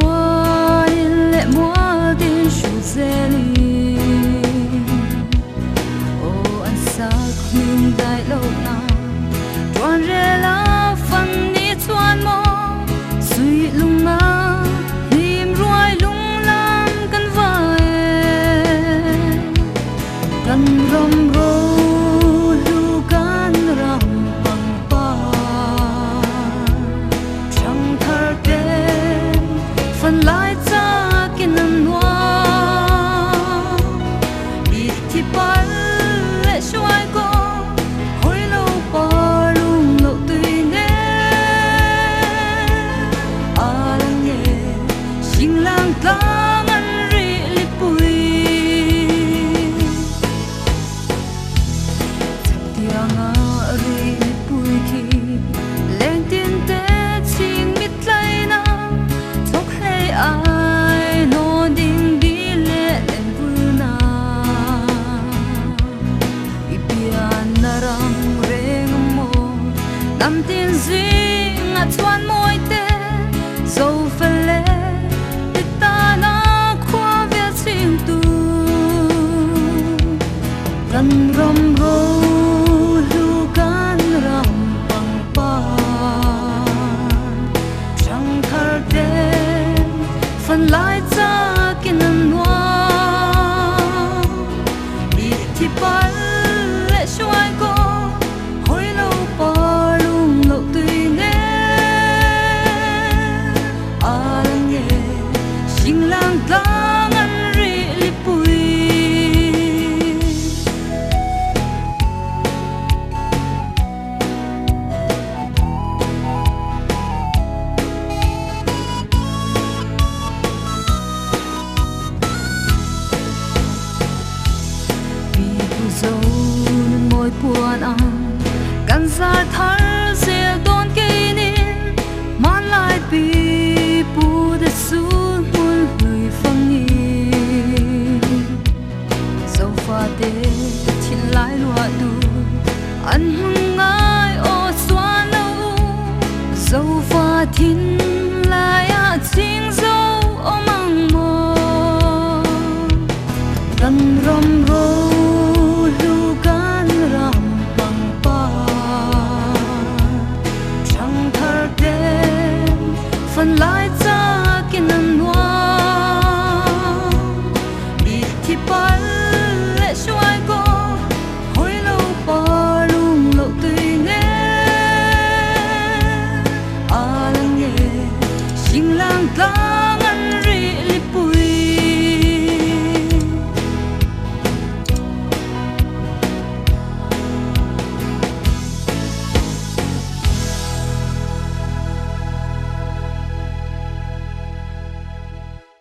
mua lệ mua tin shu zeli ô anh sa khuyên đại lâu na tuan re la phần ni tuan mo suy lung na lim ruai lung lam kan vai kan rom ro lu kan ram pang pa chẳng thar ten phần lai cha kin an wa ít thì par lệ shuai ko hoi lo pa lung lo tui ne alang ye sing lang tang an ri li pui tianga ri li pui ki leng tin te ching mit lai na thok hei ai no ding di le lem pul na ipian na rang reng mo nam tin zing a chuan moi te zo fele ta na khwa ve ching tu kan rom ro lu kan ram pang pa chẳng thar ten phần lai cha kin an wa ít thì par lệ shuai ko hoi lo pa lung lo tui ne alang ye sing lang tang an ri li pui vì tu dấu môi buồn ang kan zar thar zel don ke nin man lai pi pu de su mun hui phang ni dấu pha te chin lai lua tu an hung ngai o xuan no dấu pha thin lai a ching dấu o mang mo kan rom ro lu kan ram pang pa chẳng thar ten phần lai